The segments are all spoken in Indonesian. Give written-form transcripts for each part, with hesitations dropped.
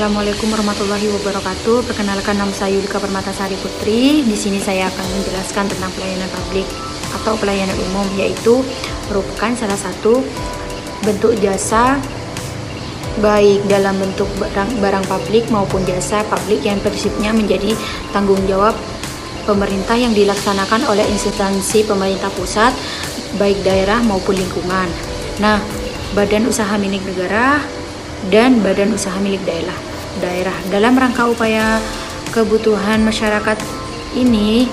Assalamualaikum warahmatullahi wabarakatuh. Perkenalkan, nama saya Yulika Permatasari Putri. Di sini saya akan menjelaskan tentang pelayanan publik atau pelayanan umum, yaitu merupakan salah satu bentuk jasa baik dalam bentuk barang publik maupun jasa publik yang prinsipnya menjadi tanggung jawab pemerintah yang dilaksanakan oleh instansi pemerintah pusat, baik daerah maupun lingkungan. Nah, badan usaha milik negara dan badan usaha milik daerah dalam rangka upaya kebutuhan masyarakat ini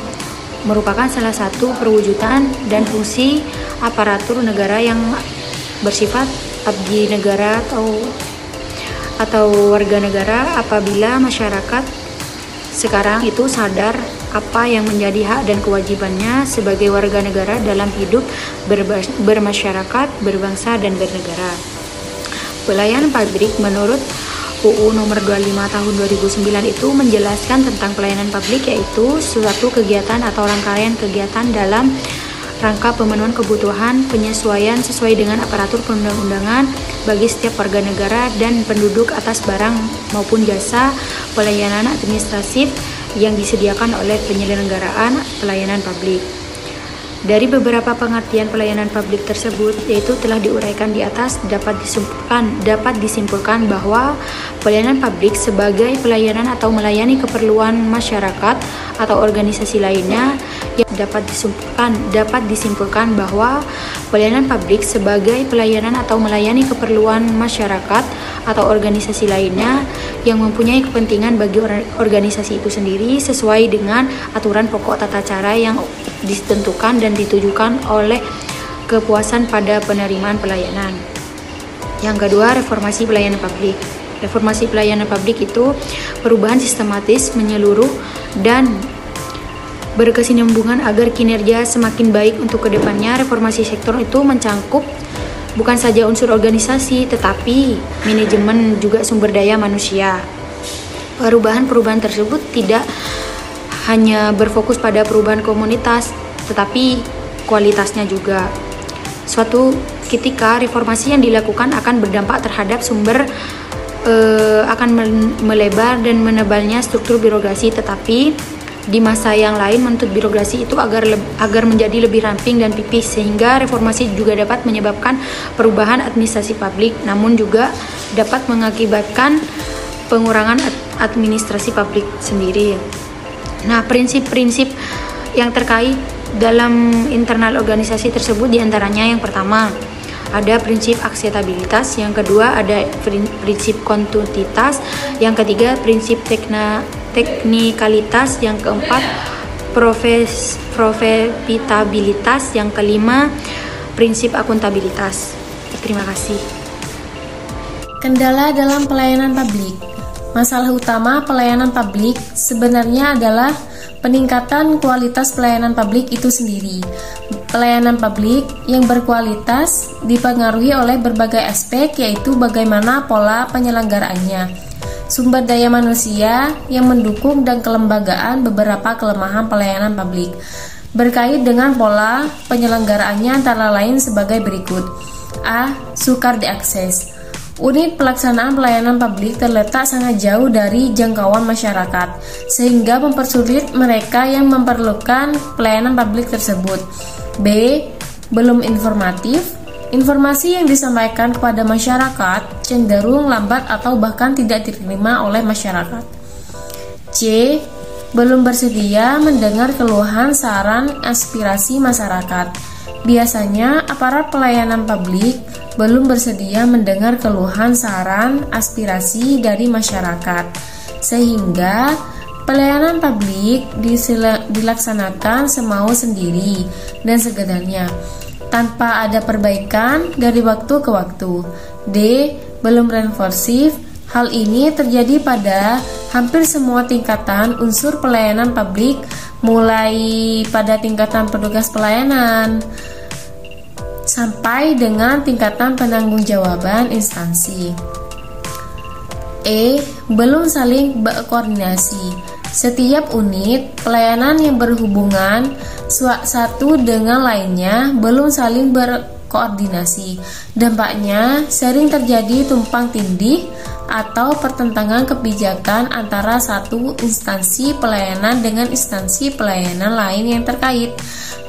merupakan salah satu perwujudan dan fungsi aparatur negara yang bersifat abdi negara atau warga negara apabila masyarakat sekarang itu sadar apa yang menjadi hak dan kewajibannya sebagai warga negara dalam hidup bermasyarakat, berbangsa, dan bernegara. Pelayanan publik menurut UU nomor 25 tahun 2009 itu menjelaskan tentang pelayanan publik, yaitu suatu kegiatan atau rangkaian kegiatan dalam rangka pemenuhan kebutuhan penyesuaian sesuai dengan aparatur perundang-undangan bagi setiap warga negara dan penduduk atas barang maupun jasa pelayanan administratif yang disediakan oleh penyelenggaraan pelayanan publik. Dari beberapa pengertian pelayanan publik tersebut, yaitu telah diuraikan di atas, dapat disimpulkan bahwa pelayanan publik sebagai pelayanan atau melayani keperluan masyarakat atau organisasi lainnya dapat disimpulkan bahwa pelayanan publik sebagai pelayanan atau melayani keperluan masyarakat atau organisasi lainnya yang mempunyai kepentingan bagi organisasi itu sendiri sesuai dengan aturan pokok tata cara yang ditentukan dan ditujukan oleh kepuasan pada penerimaan pelayanan. Yang kedua, reformasi pelayanan publik. Reformasi pelayanan publik itu perubahan sistematis, menyeluruh, dan berkesinambungan agar kinerja semakin baik untuk kedepannya. Reformasi sektor itu mencangkup bukan saja unsur organisasi, tetapi manajemen juga sumber daya manusia. Perubahan-perubahan tersebut tidak hanya berfokus pada perubahan komunitas, tetapi kualitasnya juga. Suatu ketika reformasi yang dilakukan akan berdampak terhadap akan melebar dan menebalnya struktur birokrasi, tetapi di masa yang lain menuntut birokrasi itu agar menjadi lebih ramping dan pipis, sehingga reformasi juga dapat menyebabkan perubahan administrasi publik, namun juga dapat mengakibatkan pengurangan administrasi publik sendiri. Nah, prinsip-prinsip yang terkait dalam internal organisasi tersebut diantaranya yang pertama ada prinsip akseptabilitas, yang kedua ada prinsip kontinuitas, yang ketiga prinsip teknikalitas, yang keempat profitabilitas, yang kelima prinsip akuntabilitas. Terima kasih. Kendala dalam pelayanan publik. Masalah utama pelayanan publik sebenarnya adalah peningkatan kualitas pelayanan publik itu sendiri. Pelayanan publik yang berkualitas dipengaruhi oleh berbagai aspek, yaitu bagaimana pola penyelenggaraannya, sumber daya manusia yang mendukung, dan kelembagaan. Beberapa kelemahan pelayanan publik berkait dengan pola penyelenggaraannya antara lain sebagai berikut. A. Sukar diakses. Unit pelaksanaan pelayanan publik terletak sangat jauh dari jangkauan masyarakat, sehingga mempersulit mereka yang memerlukan pelayanan publik tersebut. B. Belum informatif. Informasi yang disampaikan kepada masyarakat cenderung lambat atau bahkan tidak diterima oleh masyarakat. C. Belum bersedia mendengar keluhan, saran, aspirasi masyarakat. Biasanya aparat pelayanan publik belum bersedia mendengar keluhan, saran, aspirasi dari masyarakat, sehingga pelayanan publik dilaksanakan semau sendiri dan sekedarnya, tanpa ada perbaikan dari waktu ke waktu. D. Belum responsif. Hal ini terjadi pada hampir semua tingkatan unsur pelayanan publik, mulai pada tingkatan petugas pelayanan sampai dengan tingkatan penanggung-jawaban instansi. E. Belum saling berkoordinasi. Setiap unit pelayanan yang berhubungan satu dengan lainnya belum saling berkoordinasi. Dampaknya sering terjadi tumpang tindih atau pertentangan kebijakan antara satu instansi pelayanan dengan instansi pelayanan lain yang terkait.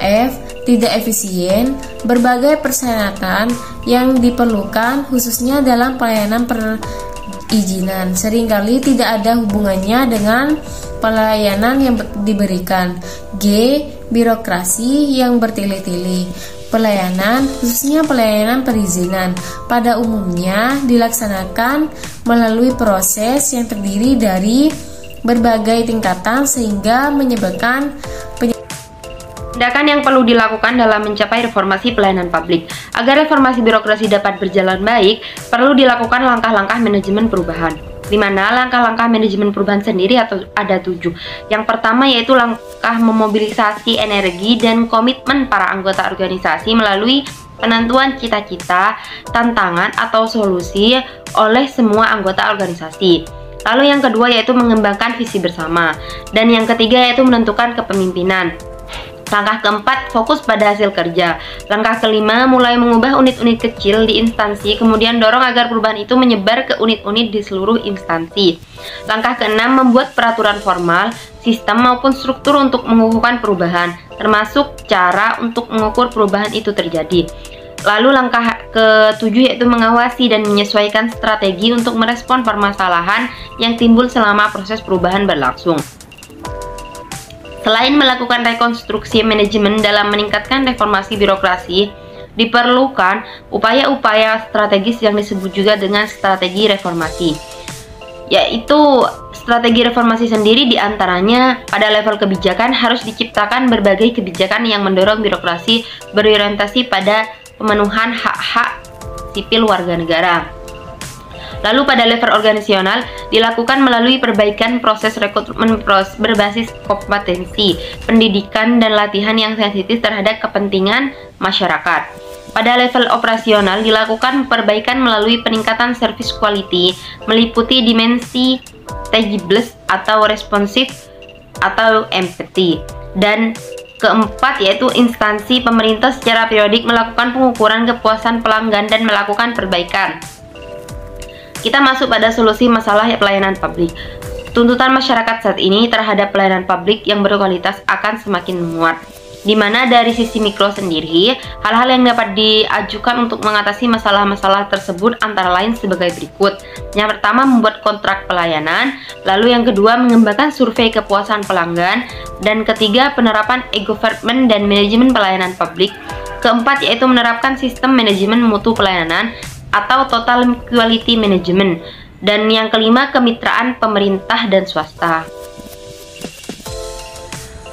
F. Tidak efisien. Berbagai persyaratan yang diperlukan khususnya dalam pelayanan perizinan seringkali tidak ada hubungannya dengan pelayanan yang diberikan. G. Birokrasi yang bertele-tele. Pelayanan, khususnya pelayanan perizinan, pada umumnya dilaksanakan melalui proses yang terdiri dari berbagai tingkatan sehingga menyebabkan tindakan yang perlu dilakukan dalam mencapai reformasi pelayanan publik. Agar reformasi birokrasi dapat berjalan baik, perlu dilakukan langkah-langkah manajemen perubahan. Di mana langkah-langkah manajemen perubahan sendiri atau ada 7. Yang pertama yaitu langkah memobilisasi energi dan komitmen para anggota organisasi melalui penentuan cita-cita, tantangan atau solusi oleh semua anggota organisasi. Lalu yang kedua yaitu mengembangkan visi bersama. Dan yang ketiga yaitu menentukan kepemimpinan. Langkah keempat, fokus pada hasil kerja. Langkah kelima, mulai mengubah unit-unit kecil di instansi, kemudian dorong agar perubahan itu menyebar ke unit-unit di seluruh instansi. Langkah keenam, membuat peraturan formal, sistem maupun struktur untuk mengukuhkan perubahan, termasuk cara untuk mengukur perubahan itu terjadi. Lalu langkah ketujuh yaitu mengawasi dan menyesuaikan strategi untuk merespon permasalahan yang timbul selama proses perubahan berlangsung. Selain melakukan rekonstruksi manajemen dalam meningkatkan reformasi birokrasi, diperlukan upaya-upaya strategis yang disebut juga dengan strategi reformasi. Yaitu strategi reformasi sendiri diantaranya pada level kebijakan harus diciptakan berbagai kebijakan yang mendorong birokrasi berorientasi pada pemenuhan hak-hak sipil warga negara. Lalu pada level organisasional dilakukan melalui perbaikan proses rekrutmen berbasis kompetensi, pendidikan dan latihan yang sensitif terhadap kepentingan masyarakat. Pada level operasional dilakukan perbaikan melalui peningkatan service quality, meliputi dimensi tangibles atau responsif atau empathy. Dan keempat yaitu instansi pemerintah secara periodik melakukan pengukuran kepuasan pelanggan dan melakukan perbaikan. Kita masuk pada solusi masalah pelayanan publik. Tuntutan masyarakat saat ini terhadap pelayanan publik yang berkualitas akan semakin menguat. Di mana dari sisi mikro sendiri, hal-hal yang dapat diajukan untuk mengatasi masalah-masalah tersebut antara lain sebagai berikut. Yang pertama, membuat kontrak pelayanan. Lalu yang kedua, mengembangkan survei kepuasan pelanggan. Dan ketiga, penerapan e-government dan manajemen pelayanan publik. Keempat, yaitu menerapkan sistem manajemen mutu pelayanan atau total quality management. Dan yang kelima, kemitraan pemerintah dan swasta.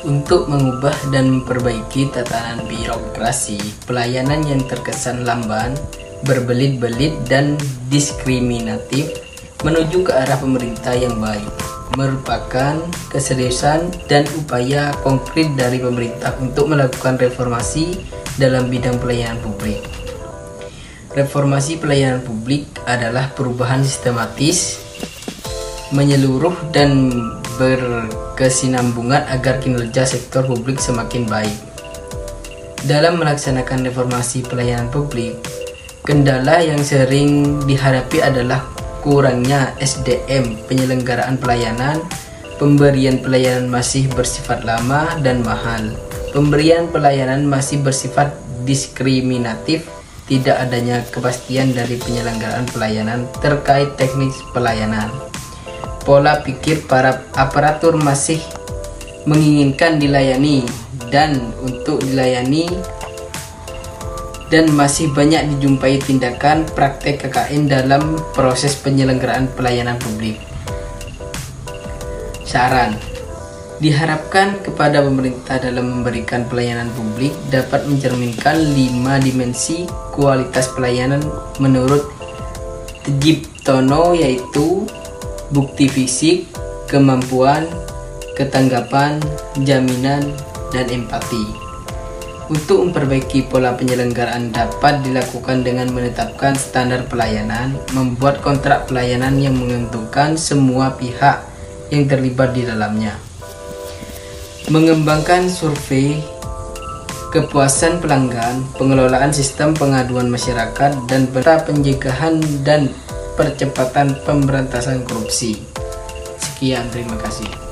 Untuk mengubah dan memperbaiki tatanan birokrasi, pelayanan yang terkesan lamban, berbelit-belit dan diskriminatif menuju ke arah pemerintah yang baik, merupakan keseriusan dan upaya konkret dari pemerintah untuk melakukan reformasi dalam bidang pelayanan publik. Reformasi pelayanan publik adalah perubahan sistematis, menyeluruh dan berkesinambungan agar kinerja sektor publik semakin baik. Dalam melaksanakan reformasi pelayanan publik, kendala yang sering dihadapi adalah kurangnya SDM penyelenggaraan pelayanan. Pemberian pelayanan masih bersifat lama dan mahal. Pemberian pelayanan masih bersifat diskriminatif. Tidak adanya kepastian dari penyelenggaraan pelayanan terkait teknis pelayanan. Pola pikir para aparatur masih menginginkan dilayani dan untuk dilayani, dan masih banyak dijumpai tindakan praktek KKN dalam proses penyelenggaraan pelayanan publik. Saran: diharapkan kepada pemerintah dalam memberikan pelayanan publik dapat mencerminkan 5 dimensi kualitas pelayanan menurut Tjiptono, yaitu bukti fisik, kemampuan, ketanggapan, jaminan, dan empati. Untuk memperbaiki pola penyelenggaraan dapat dilakukan dengan menetapkan standar pelayanan, membuat kontrak pelayanan yang menguntungkan semua pihak yang terlibat di dalamnya, mengembangkan survei kepuasan pelanggan, pengelolaan sistem pengaduan masyarakat, dan pencegahan dan percepatan pemberantasan korupsi. Sekian, terima kasih.